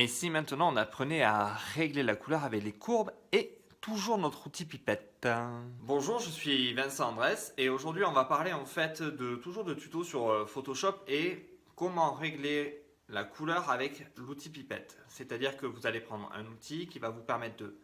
Et si maintenant on apprenait à régler la couleur avec les courbes et toujours notre outil pipette. Bonjour, je suis Vincent Andrès et aujourd'hui on va parler en fait toujours de tutos sur Photoshop et comment régler la couleur avec l'outil pipette. C'est-à-dire que vous allez prendre un outil qui va vous permettre de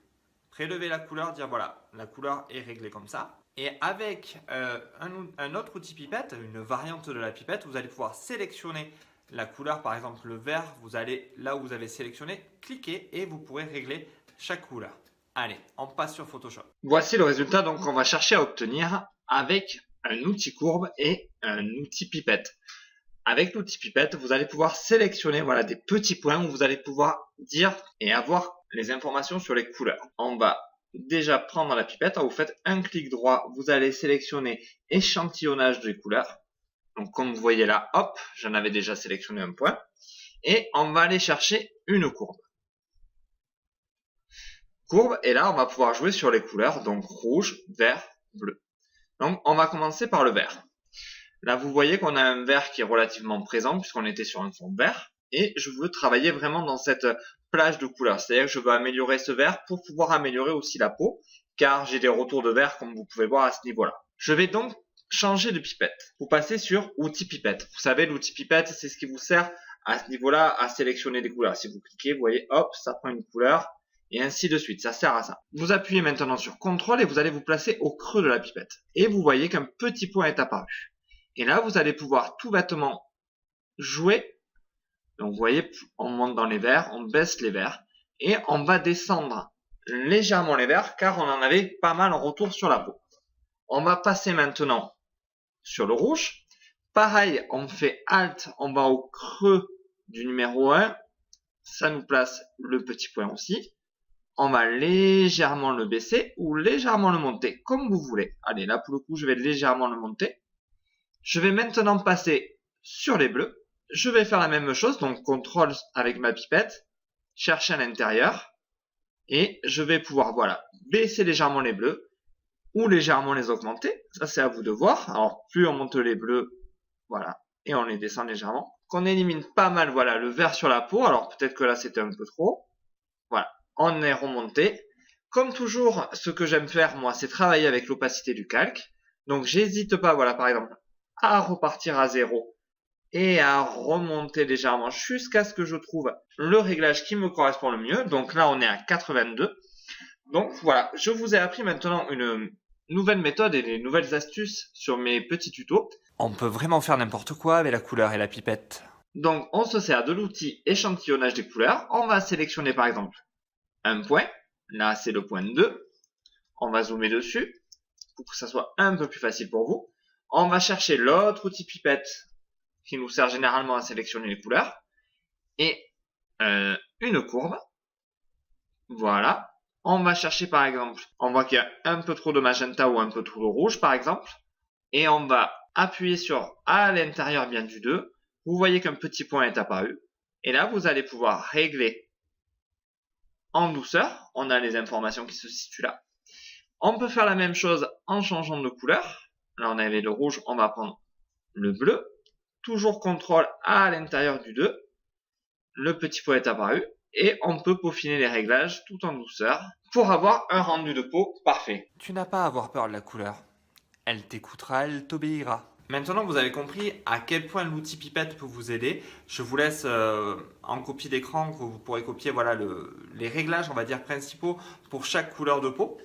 prélever la couleur, dire voilà, la couleur est réglée comme ça. Et avec un autre outil pipette, une variante de la pipette, vous allez pouvoir sélectionner la couleur, par exemple le vert, vous allez là où vous avez sélectionné, cliquer et vous pourrez régler chaque couleur. Allez, on passe sur Photoshop. Voici le résultat donc qu'on va chercher à obtenir avec un outil courbe et un outil pipette. Avec l'outil pipette, vous allez pouvoir sélectionner voilà, des petits points où vous allez pouvoir dire et avoir les informations sur les couleurs. On va déjà prendre la pipette, vous faites un clic droit, vous allez sélectionner échantillonnage des couleurs. Donc comme vous voyez là, hop, j'en avais déjà sélectionné un point. Et on va aller chercher une courbe. Courbe, et là on va pouvoir jouer sur les couleurs, donc rouge, vert, bleu. Donc on va commencer par le vert. Là vous voyez qu'on a un vert qui est relativement présent puisqu'on était sur un fond vert. Et je veux travailler vraiment dans cette plage de couleurs. C'est-à-dire que je veux améliorer ce vert pour pouvoir améliorer aussi la peau, car j'ai des retours de vert comme vous pouvez voir à ce niveau-là. Je vais donc changer de pipette pour passer sur outil pipette. Vous savez, l'outil pipette, c'est ce qui vous sert à ce niveau-là à sélectionner des couleurs. Si vous cliquez, vous voyez, hop, ça prend une couleur et ainsi de suite. Ça sert à ça. Vous appuyez maintenant sur CTRL et vous allez vous placer au creux de la pipette. Et vous voyez qu'un petit point est apparu. Et là, vous allez pouvoir tout bêtement jouer. Donc, vous voyez, on monte dans les verts, on baisse les verts et on va descendre légèrement les verts car on en avait pas mal en retour sur la peau. On va passer maintenant sur le rouge. Pareil, on fait Alt, on va au creux du numéro 1. Ça nous place le petit point aussi. On va légèrement le baisser ou légèrement le monter, comme vous voulez. Allez, là pour le coup, je vais légèrement le monter. Je vais maintenant passer sur les bleus. Je vais faire la même chose, donc CTRL avec ma pipette, chercher à l'intérieur. Et je vais pouvoir, voilà, baisser légèrement les bleus ou légèrement les augmenter. Ça, c'est à vous de voir. Alors, plus on monte les bleus, voilà, et on les descend légèrement. Qu'on élimine pas mal, voilà, le vert sur la peau. Alors, peut-être que là, c'était un peu trop. Voilà, on est remonté. Comme toujours, ce que j'aime faire, moi, c'est travailler avec l'opacité du calque. Donc, j'hésite pas, voilà, par exemple, à repartir à 0 et à remonter légèrement jusqu'à ce que je trouve le réglage qui me correspond le mieux. Donc là, on est à 82. Donc voilà, je vous ai appris maintenant une nouvelle méthode et des nouvelles astuces sur mes petits tutos. On peut vraiment faire n'importe quoi avec la couleur et la pipette. Donc on se sert de l'outil échantillonnage des couleurs. On va sélectionner par exemple un point. Là, c'est le point 2. On va zoomer dessus pour que ça soit un peu plus facile pour vous. On va chercher l'autre outil pipette qui nous sert généralement à sélectionner les couleurs. Et une courbe. Voilà. On va chercher par exemple, on voit qu'il y a un peu trop de magenta ou un peu trop de rouge par exemple. Et on va appuyer sur à l'intérieur bien du 2. Vous voyez qu'un petit point est apparu. Et là, vous allez pouvoir régler en douceur. On a les informations qui se situent là. On peut faire la même chose en changeant de couleur. Là, on avait le rouge, on va prendre le bleu. Toujours CTRL à l'intérieur du 2. Le petit point est apparu. Et on peut peaufiner les réglages tout en douceur pour avoir un rendu de peau parfait. Tu n'as pas à avoir peur de la couleur. Elle t'écoutera, elle t'obéira. Maintenant, vous avez compris à quel point l'outil pipette peut vous aider. Je vous laisse en copie d'écran que vous pourrez copier voilà, les réglages, on va dire, principaux pour chaque couleur de peau.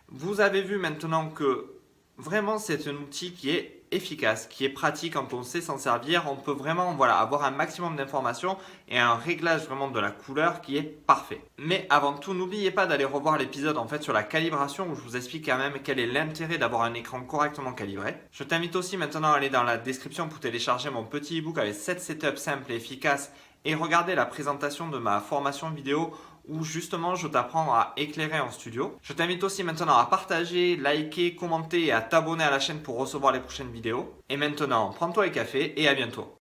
Vous avez vu maintenant que vraiment c'est un outil qui est efficace, qui est pratique quand on sait s'en servir. On peut vraiment voilà, avoir un maximum d'informations et un réglage vraiment de la couleur qui est parfait. Mais avant tout, n'oubliez pas d'aller revoir l'épisode en fait sur la calibration où je vous explique quand même quel est l'intérêt d'avoir un écran correctement calibré. Je t'invite aussi maintenant à aller dans la description pour télécharger mon petit ebook avec 7 setups simples et efficaces et regarder la présentation de ma formation vidéo où justement je t'apprends à éclairer en studio. Je t'invite aussi maintenant à partager, liker, commenter et à t'abonner à la chaîne pour recevoir les prochaines vidéos. Et maintenant, prends-toi un café et à bientôt.